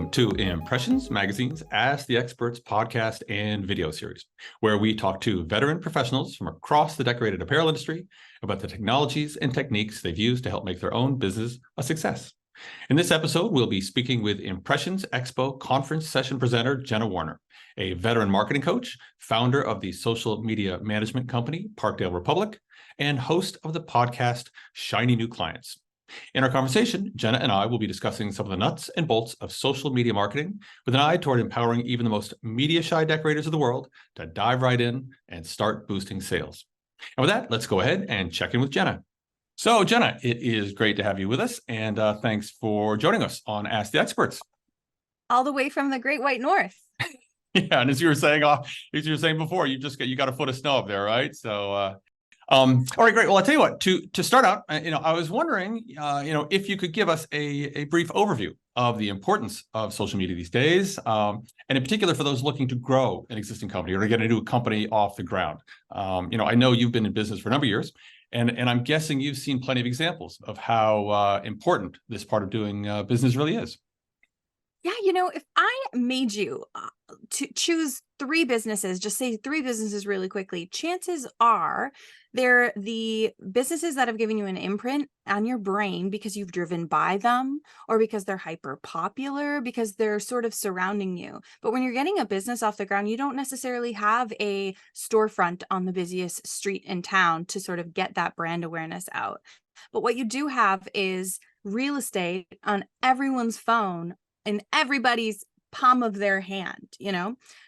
Welcome to Impressions Magazine's Ask the Experts podcast and video series, where we talk to veteran professionals from across the decorated apparel industry about the technologies and techniques they've used to help make their own business a success. In this episode, we'll be speaking with Impressions Expo conference session presenter, Jenna Warriner, a veteran marketing coach, founder of the social media management company, Parkdale Republic, and host of the podcast, Shiny New Clients. In our conversation, Jenna and I will be discussing some of the nuts and bolts of social media marketing with an eye toward empowering even the most media-shy decorators of the world to dive right in and start boosting sales. And with that, let's go ahead and check in with Jenna. So, Jenna, it is great to have you with us, and thanks for joining us on Ask the Experts. All the way from the Great White North. Yeah, and as you were saying before, you got a foot of snow up there, right? So. All right, great. Well, I'll tell you what, to start out, I was wondering, if you could give us a brief overview of the importance of social media these days, and in particular for those looking to grow an existing company or to get a new company off the ground. I know you've been in business for a number of years, and I'm guessing you've seen plenty of examples of how important this part of doing business really is. Yeah, if I made you to choose three businesses, just say three businesses really quickly, chances are they're the businesses that have given you an imprint on your brain because you've driven by them or because they're hyper popular, because they're sort of surrounding you. But when you're getting a business off the ground, you don't necessarily have a storefront on the busiest street in town to sort of get that brand awareness out. But what you do have is real estate on everyone's phone in everybody's palm of their hand,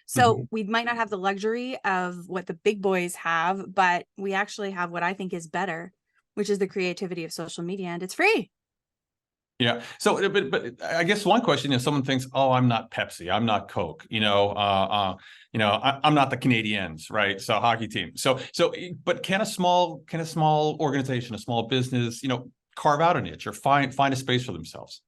So we might not have the luxury of what the big boys have, but we actually have what I think is better, which is the creativity of social media, and it's free. Yeah. So, but I guess one question is, someone thinks, "Oh, I'm not Pepsi, I'm not Coke, I'm not the Canadiens, right? So hockey team. But can a small organization, a small business, carve out a niche or find a space for themselves?"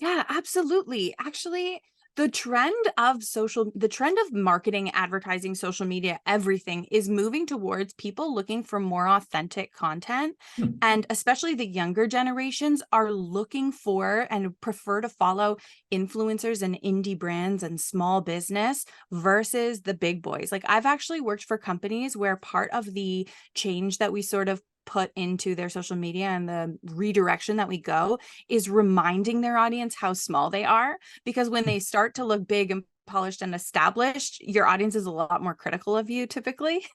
Yeah, absolutely. Actually, the trend of marketing, advertising, social media, everything is moving towards people looking for more authentic content. And especially the younger generations are looking for and prefer to follow influencers and indie brands and small business versus the big boys. Like, I've actually worked for companies where part of the change that we sort of put into their social media and the redirection that we go is reminding their audience how small they are, because when they start to look big and polished and established, your audience is a lot more critical of you typically.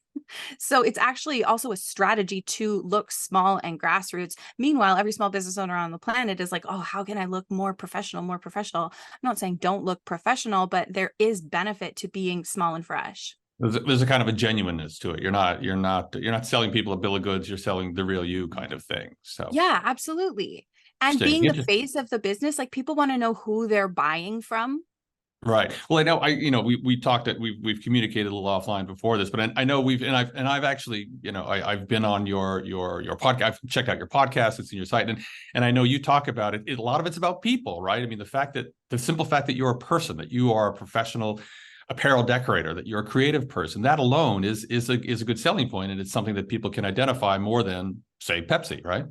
So it's actually also a strategy to look small and grassroots. Meanwhile, every small business owner on the planet is like, oh, how can I look more professional, more professional? I'm not saying don't look professional, but there is benefit to being small and fresh. There's a kind of a genuineness to it. You're not selling people a bill of goods. You're selling the real you kind of thing. So yeah, absolutely. And being the face of the business, like, people want to know who they're buying from. Right. Well, I know, we talked that we've communicated a little offline before this, but I know I've actually, I've been on your podcast. I've checked out your podcast. It's in your site, and I know you talk about it. A lot of it's about people, right? I mean, the simple fact that you're a person, that you are a professional apparel decorator, that you're a creative person, that alone is a good selling point, and it's something that people can identify more than, say, Pepsi, right?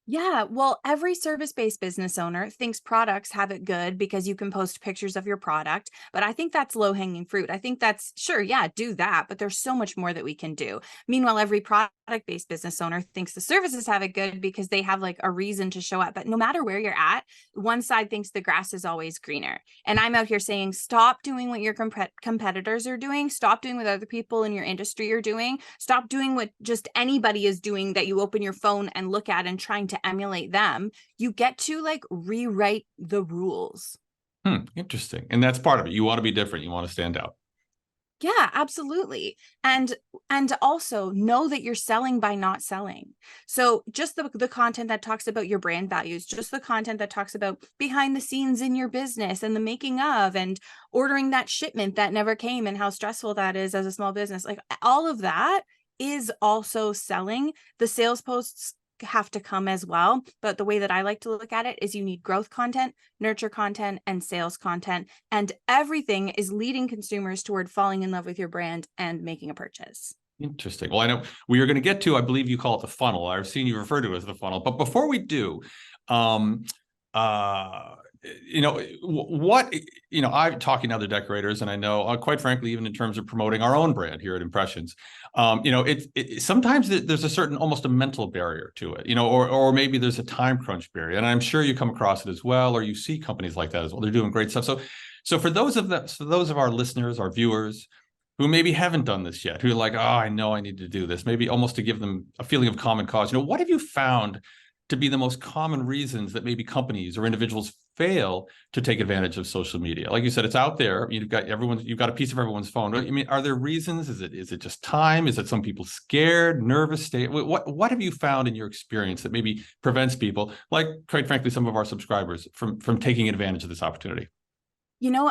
Yeah, well, every service-based business owner thinks products have it good because you can post pictures of your product, but I think that's low-hanging fruit. I think that's, sure, yeah, do that, but there's so much more that we can do. Meanwhile, every product-based business owner thinks the services have it good because they have like a reason to show up. But no matter where you're at, one side thinks the grass is always greener. And I'm out here saying, stop doing what your competitors are doing. Stop doing what other people in your industry are doing. Stop doing what just anybody is doing that you open your phone and look at and trying to emulate them. You get to like rewrite the rules. Interesting. And that's part of it. You want to be different. You want to stand out. Yeah, absolutely. And also know that you're selling by not selling. So just the content that talks about your brand values, just the content that talks about behind the scenes in your business and the making of, and ordering that shipment that never came and how stressful that is as a small business. Like, all of that is also selling. The sales posts have to come as well. But the way that I like to look at it is you need growth content, nurture content, and sales content. And everything is leading consumers toward falling in love with your brand and making a purchase. Interesting. Well, I know we are going to get to, I believe you call it the funnel. I've seen you refer to it as the funnel. But before we do, what, I'm talking to other decorators, and I know, quite frankly, even in terms of promoting our own brand here at Impressions, sometimes there's a certain, almost a mental barrier to it, or maybe there's a time crunch barrier. And I'm sure you come across it as well, or you see companies like that as well. They're doing great stuff. So for those of our listeners, our viewers, who maybe haven't done this yet, who are like, oh, I know I need to do this, maybe almost to give them a feeling of common cause, what have you found to be the most common reasons that maybe companies or individuals fail to take advantage of social media? Like you said, it's out there. You've got a piece of everyone's phone. I mean, are there reasons? Is it just time? Is it some people scared, nervous state? What have you found in your experience that maybe prevents people, like, quite frankly, some of our subscribers, from taking advantage of this opportunity?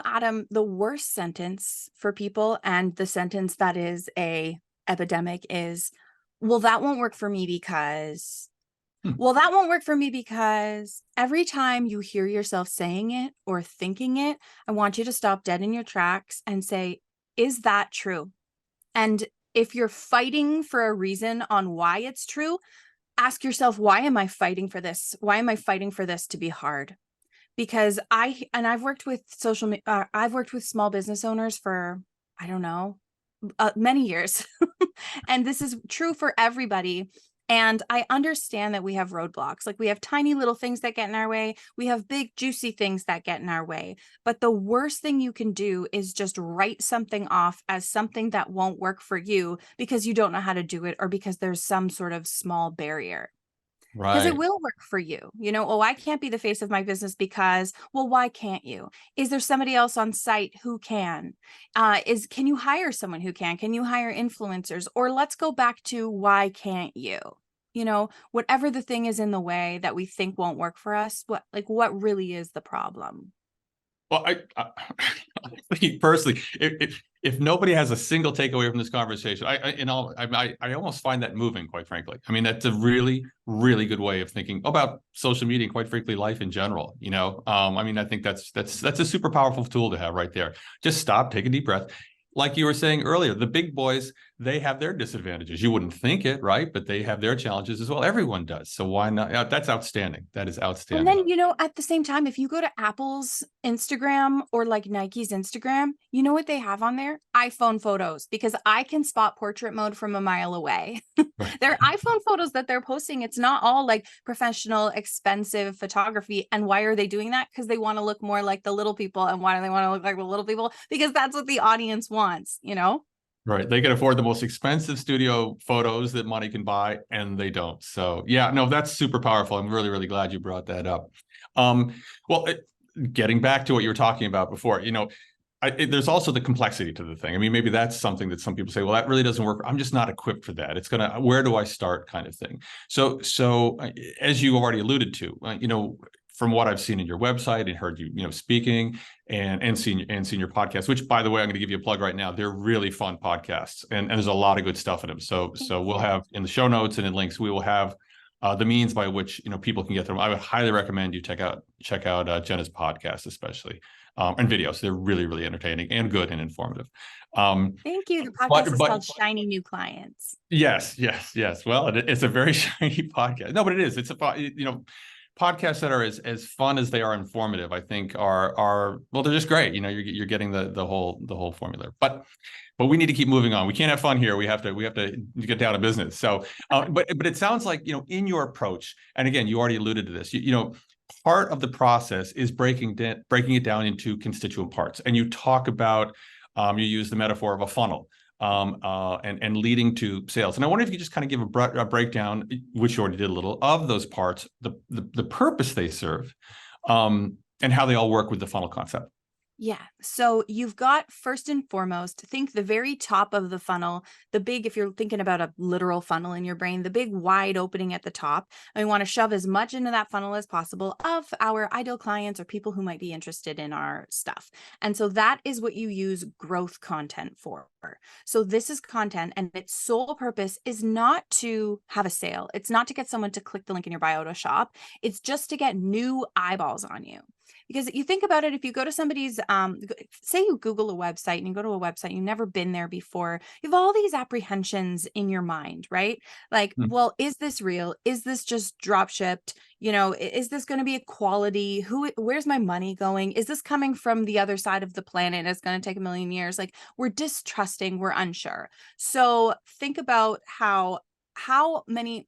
Adam, the worst sentence for people, and the sentence that is a epidemic, is, well, that won't work for me because well, that won't work for me because every time you hear yourself saying it or thinking it, I want you to stop dead in your tracks and say, is that true? And if you're fighting for a reason on why it's true, ask yourself, why am I fighting for this? Why am I fighting for this to be hard? Because I've worked with I've worked with small business owners for, I don't know, many years. And this is true for everybody. And I understand that we have roadblocks. Like, we have tiny little things that get in our way. We have big, juicy things that get in our way. But the worst thing you can do is just write something off as something that won't work for you because you don't know how to do it, or because there's some sort of small barrier. Because it Right. will work for you. Oh, I can't be the face of my business because, well, why can't you? Is there somebody else on site who can? Can you hire someone who can? Can you hire influencers? Or let's go back to, why can't you? Whatever the thing is in the way that we think won't work for us, what really is the problem? Well, I think personally, if nobody has a single takeaway from this conversation, I almost find that moving, quite frankly. I mean, that's a really, really good way of thinking about social media and, quite frankly, life in general. I mean, I think that's a super powerful tool to have right there. Just stop, take a deep breath. Like you were saying earlier, the big boys, they have their disadvantages. You wouldn't think it, right? But they have their challenges as well. Everyone does. So why not? That's outstanding. That is And outstanding. then, at the same time, if you go to Apple's Instagram or like Nike's Instagram, you know what they have on there? iPhone photos, because I can spot portrait mode from a mile away. Right. They're iPhone photos that they're posting. It's not all like professional, expensive photography. And why are they doing that? Because they want to look more like the little people. And why do they want to look like the little people? Because that's what the audience wants. Right. They can afford the most expensive studio photos that money can buy, and they don't. So yeah, no, that's super powerful. I'm really, really glad you brought that up. Um, well, getting back to what you were talking about before, there's also the complexity to the thing. I mean, maybe that's something that some people say, well, that really doesn't work. I'm just not equipped for that. Where do I start, kind of thing. So as you already alluded to, from what I've seen in your website and heard you, speaking and seen your podcast, which, by the way, I'm going to give you a plug right now. They're really fun podcasts, and there's a lot of good stuff in them. So we'll have in the show notes and in links, we will have the means by which people can get them. I would highly recommend you check out Jenna's podcast, especially, and videos. They're really, really entertaining and good and informative. Thank you. The podcast is called Shiny New Clients. Yes. Well, it's a very shiny podcast. No, but it is. It's podcasts that are as fun as they are informative, I think are well, they're just great. You're getting the whole formula. But we need to keep moving on. We can't have fun here. We have to get down to business. So, but it sounds like, in your approach, and again, you already alluded to this, part of the process is breaking it down into constituent parts. And you talk about, you use the metaphor of a funnel, and leading to sales. And I wonder if you could just kind of give a breakdown, which you already did a little, of those parts, the purpose they serve, and how they all work with the funnel concept. Yeah. So you've got, first and foremost, think the very top of the funnel, the big, if you're thinking about a literal funnel in your brain, the big wide opening at the top. And we want to shove as much into that funnel as possible of our ideal clients or people who might be interested in our stuff. And so that is what you use growth content for. So this is content, and its sole purpose is not to have a sale. It's not to get someone to click the link in your bio to shop. It's just to get new eyeballs on you. Because you think about it, if you go to somebody's, say you Google a website and you go to a website, you've never been there before, you have all these apprehensions in your mind, right? Like, Hmm. well, is this real? Is this just drop shipped? You know, is this going to be a quality? Where's my money going? Is this coming from the other side of the planet? It's going to take a million years. Like, we're distrusting, we're unsure. So think about how many.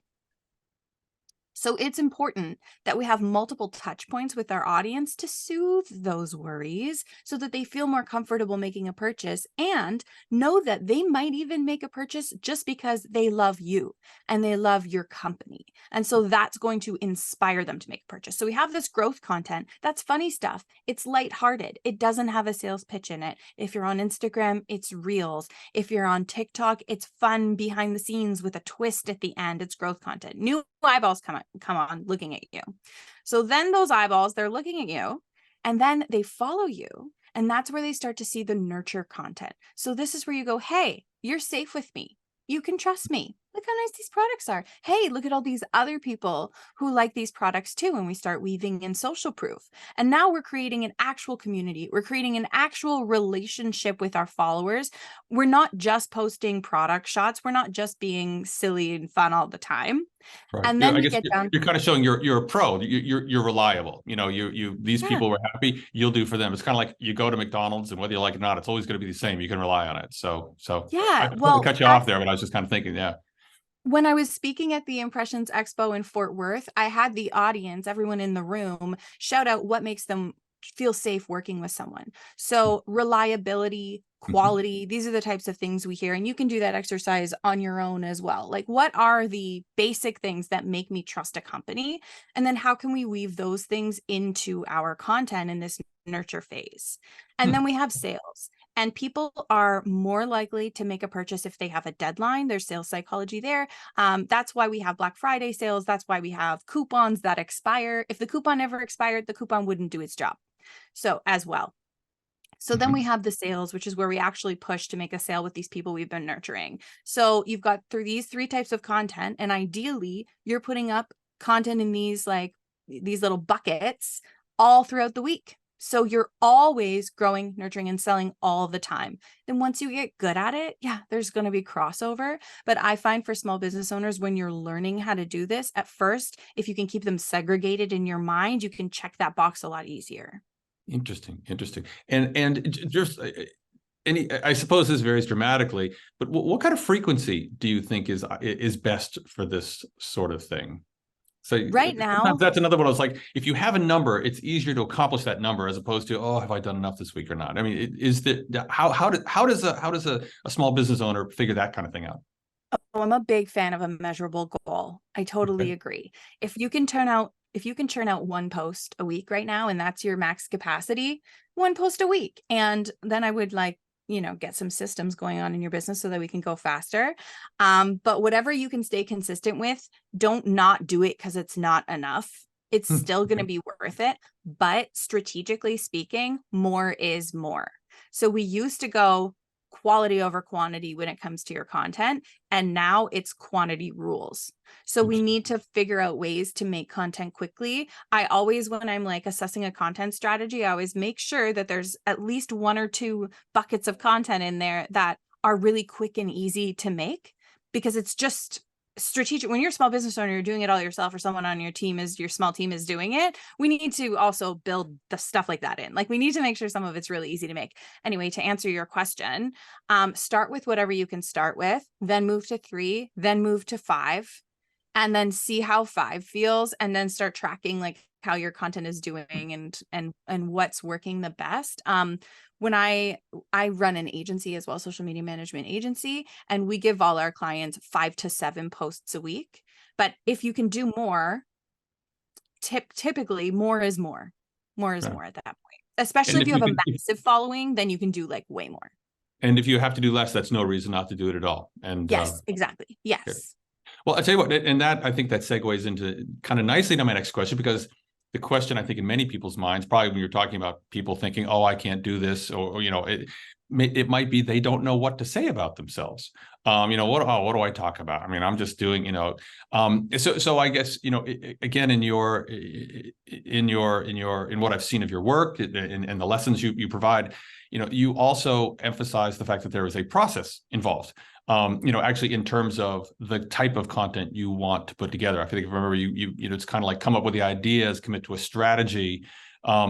So it's important that we have multiple touch points with our audience to soothe those worries so that they feel more comfortable making a purchase and know that they might even make a purchase just because they love you and they love your company. And so that's going to inspire them to make a purchase. So we have this growth content. That's funny stuff. It's lighthearted. It doesn't have a sales pitch in it. If you're on Instagram, it's reels. If you're on TikTok, it's fun behind the scenes with a twist at the end. It's growth content. New eyeballs come on looking at you. So then those eyeballs, they're looking at you and then they follow you. And that's where they start to see the nurture content. So this is where you go, hey, you're safe with me. You can trust me. Look how nice these products are. Hey, look at all these other people who like these products too. And we start weaving in social proof. And now we're creating an actual community. We're creating an actual relationship with our followers. We're not just posting product shots. We're not just being silly and fun all the time. Right. And then I we guess get down. you're kind of showing you're a pro. You're reliable. You know, these Yeah. people were happy. You'll do for them. It's kind of like you go to McDonald's, and whether you like it or not, it's always going to be the same. You can rely on it. So I Yeah. totally Well, cut you off there, but I was just kind of thinking, yeah. when I was speaking at the Impressions Expo in Fort Worth, I had the audience, everyone in the room, shout out what makes them feel safe working with someone. So reliability, Mhm. quality, these are the types of things we hear. And you can do that exercise on your own as well. Like, what are the basic things that make me trust a company? And then how can we weave those things into our content in this nurture phase? And then we have sales. And people are more likely to make a purchase if they have a deadline. There's sales psychology there. That's why we have Black Friday sales. That's why we have coupons that expire. If the coupon never expired, the coupon wouldn't do its job. So as well. So then we Mhm. have the sales, which is where we actually push to make a sale with these people we've been nurturing. So you've got through these three types of content, and ideally you're putting up content in these little buckets all throughout the week. So you're always growing, nurturing, and selling all the time. Then once you get good at it, yeah, there's going to be crossover. But I find for small business owners, when you're learning how to do this at first, if you can keep them segregated in your mind, you can check that box a lot easier. Interesting. And just I suppose this varies dramatically, but what kind of frequency do you think is best for this sort of thing? So Right sometimes now, that's another one. I was like, if you have a number, it's easier to accomplish that number as opposed to, oh, have I done enough this week or not? I mean, is that how does a small business owner figure that kind of thing out? oh, I'm a big fan of a measurable goal. I totally Okay. agree. If you can churn out one post a week right now, and that's your max capacity, one post a week. And then I would get some systems going on in your business so that we can go faster. But whatever you can stay consistent with, don't not do it because it's not enough. It's still going to be worth it. But strategically speaking, more is more. So we used to go quality over quantity when it comes to your content. And now it's quantity rules. So we need to figure out ways to make content quickly. I always, when I'm like assessing a content strategy, I always make sure that there's at least one or two buckets of content in there that are really quick and easy to make, because it's just strategic. When you're a small business owner, you're doing it all yourself, or someone on your small team is doing it. We need to also build the stuff like that in. Like, we need to make sure some of it's really easy to make. Anyway, to answer your question, start with whatever you can start with, then move to 3, then move to 5, and then see how 5 feels, and then start tracking like how your content is doing and what's working the best. When I run an agency as well, social media management agency, and we give all our clients 5 to 7 posts a week. But if you can do more, typically more is more. More is Okay. more at that point. Especially And if if you you have a can, massive following, then you can do like way more. and if you have to do less, that's no reason not to do it at all. And Yes, exactly. okay. Yes. Well, I'll tell you what, and that I think that segues into kind of nicely to my next question, because the question I think in many people's minds, probably when you're talking about people thinking, "Oh, I can't do this," or it might be they don't know what to say about themselves. What do I talk about? I mean, I'm just doing, so I guess, again, in what I've seen of your work and the lessons you provide, you also emphasize the fact that there is a process involved. Actually, in terms of the type of content you want to put together. I think, if I remember, it's kind of like come up with the ideas, commit to a strategy,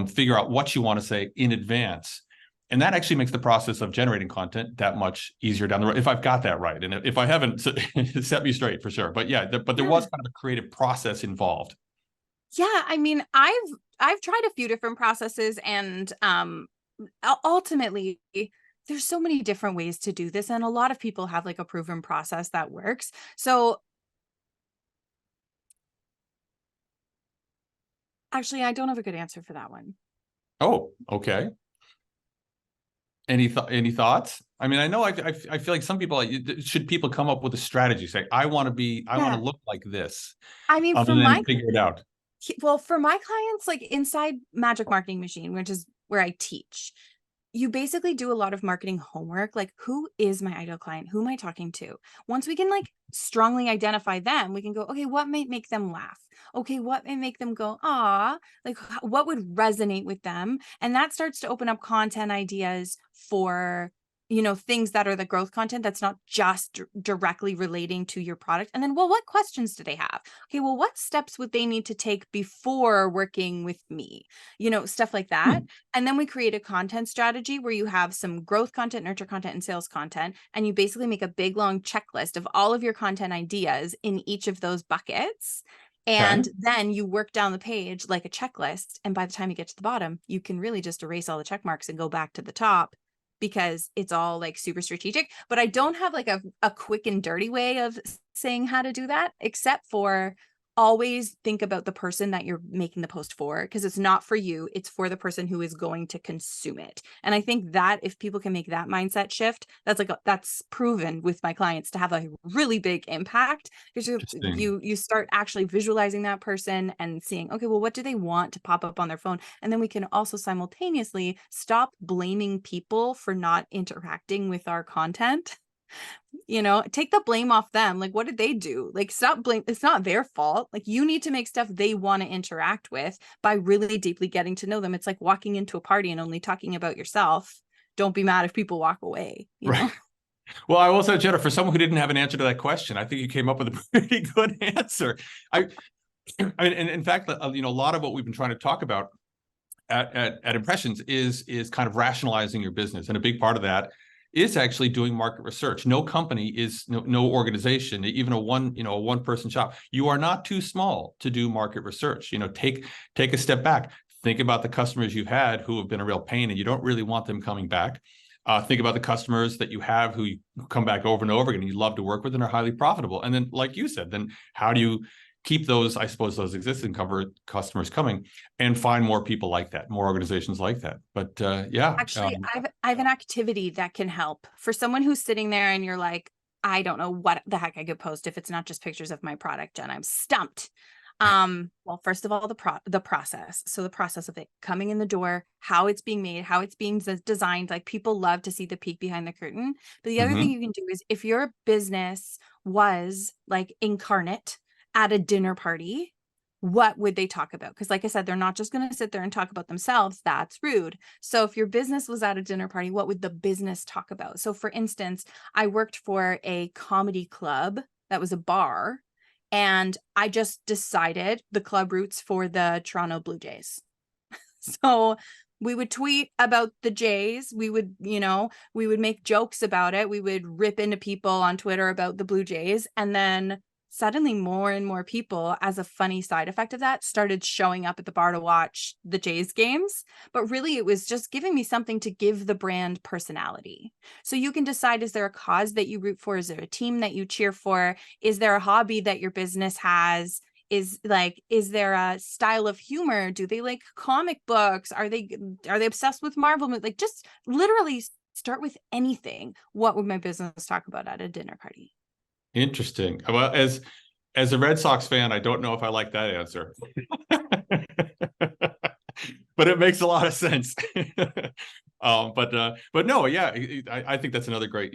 figure out what you want to say in advance. And that actually makes the process of generating content that much easier down the road, if I've got that right. And if I haven't, set me straight for sure. But yeah, but there was kind of a creative process involved. Yeah, I mean, I've tried a few different processes, and ultimately there's so many different ways to do this, and a lot of people have like a proven process that works. So actually, I don't have a good answer for that one. Oh, okay. Any thoughts? I mean, I know I feel like some people, should people come up with a strategy, say, I want to look like this, I mean, for and my then figure it out. well, for my clients, like inside Magic Marketing Machine, which is where I teach, you basically do a lot of marketing homework. Like, who is my ideal client? Who am I talking to? Once we can like strongly identify them, we can go, okay, what might make them laugh? Okay, what may make them go, ah, like what would resonate with them? And that starts to open up content ideas for, things that are the growth content that's not just directly relating to your product. And then, well, what questions do they have? Okay, well, what steps would they need to take before working with me? Stuff like that. And then we create a content strategy where you have some growth content, nurture content, and sales content. And you basically make a big long checklist of all of your content ideas in each of those buckets. Okay. And then you work down the page like a checklist. And by the time you get to the bottom, you can really just erase all the check marks and go back to the top, because it's all like super strategic. But I don't have like a quick and dirty way of saying how to do that, except for always think about the person that you're making the post for, because it's not for you, it's for the person who is going to consume it. And I think that if people can make that mindset shift, that's proven with my clients to have a really big impact, because you start actually visualizing that person and seeing, okay, well, what do they want to pop up on their phone? And then we can also simultaneously stop blaming people for not interacting with our content. Take the blame off them. Like, what did they do? Like, stop blame. It's not their fault. Like, you need to make stuff they want to interact with by really deeply getting to know them. It's like walking into a party and only talking about yourself. Don't be mad if people walk away, Right. Well, I will say, Jenna, for someone who didn't have an answer to that question, I think you came up with a pretty good answer. I mean, and in fact, a lot of what we've been trying to talk about at Impressions is kind of rationalizing your business, and a big part of that is actually doing market research. No company is no organization, even a one person shop. You are not too small to do market research. Take a step back. Think about the customers you've had who have been a real pain, and you don't really want them coming back. Think about the customers that you have who come back over and over again, you love to work with and are highly profitable. And then, like you said, then how do you keep those existing customers coming and find more people like that, more organizations like that? But yeah. Actually, I have an activity that can help for someone who's sitting there and you're like, I don't know what the heck I could post if it's not just pictures of my product, and I'm stumped. Well, first of all, the process. So the process of it coming in the door, how it's being made, how it's being designed. Like, people love to see the peek behind the curtain. But the other thing you can do is, if your business was like incarnate at a dinner party, what would they talk about? Because like I said, they're not just going to sit there and talk about themselves. That's rude. So if your business was at a dinner party, what would the business talk about? So for instance, I worked for a comedy club that was a bar, and I just decided the club roots for the Toronto Blue Jays. So we would tweet about the Jays. We would make jokes about it. We would rip into people on Twitter about the Blue Jays. And then suddenly more and more people, as a funny side effect of that, started showing up at the bar to watch the Jays games. But really, it was just giving me something to give the brand personality. So you can decide, is there a cause that you root for? Is there a team that you cheer for? Is there a hobby that your business has? Is there a style of humor? Do they like comic books? Are they obsessed with Marvel? Like, just literally start with anything. What would my business talk about at a dinner party? Interesting. Well, as a Red Sox fan, I don't know if I like that answer, but it makes a lot of sense. But no, yeah, I think that's another great,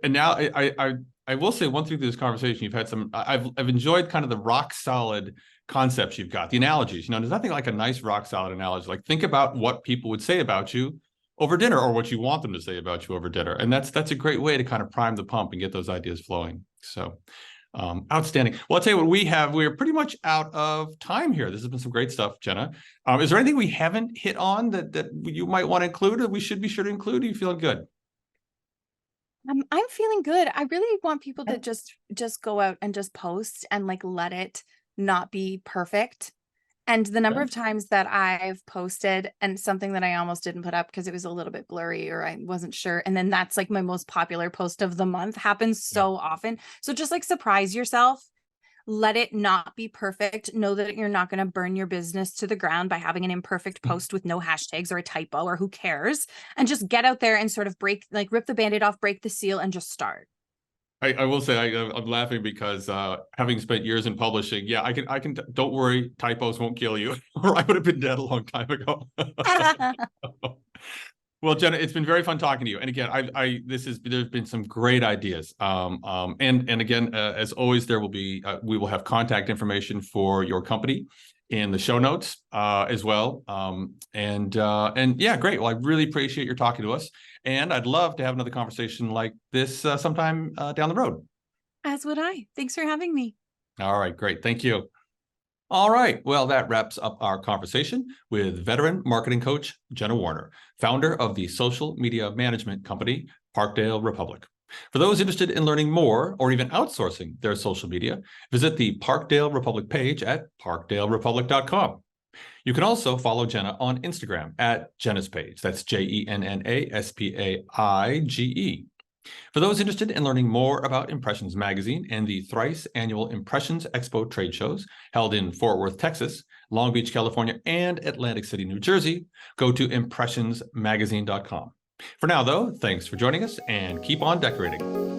and now I will say one thing through this conversation, you've had some, I've enjoyed kind of the rock solid concepts you've got, the analogies. There's nothing like a nice rock solid analogy. Like, think about what people would say about you over dinner, or what you want them to say about you over dinner. And that's a great way to kind of prime the pump and get those ideas flowing. So outstanding. Well, I'll tell you what we're pretty much out of time here. This has been some great stuff, Jenna. Is there anything we haven't hit on that you might want to include, or we should be sure to include? Are you feeling good? I'm feeling good. I really want people to just go out and just post and like let it not be perfect. And the number of times that I've posted and something that I almost didn't put up because it was a little bit blurry or I wasn't sure. And then that's like my most popular post of the month happens so often. So just like surprise yourself. Let it not be perfect. Know that you're not going to burn your business to the ground by having an imperfect post with no hashtags or a typo or who cares. And just get out there and sort of rip the Band-Aid off, break the seal, and just start. I will say I'm laughing because having spent years in publishing, yeah, I can. Don't worry, typos won't kill you, or I would have been dead a long time ago. Well, Jenna, it's been very fun talking to you. And again, there's been some great ideas. And again, as always, there will be we will have contact information for your company in the show notes as well. And yeah, great. Well, I really appreciate your talking to us. And I'd love to have another conversation like this sometime down the road. As would I. Thanks for having me. All right, great. Thank you. All right. Well, that wraps up our conversation with veteran marketing coach Jenna Warriner, founder of the social media management company, Parkdale Republic. For those interested in learning more or even outsourcing their social media, visit the Parkdale Republic page at parkdalerepublic.com. You can also follow Jenna on Instagram at Jenna's Page. That's JennaSpaige. For those interested in learning more about Impressions Magazine and the thrice annual Impressions Expo trade shows held in Fort Worth, Texas, Long Beach, California, and Atlantic City, New Jersey, go to impressionsmagazine.com. For now, though, thanks for joining us and keep on decorating.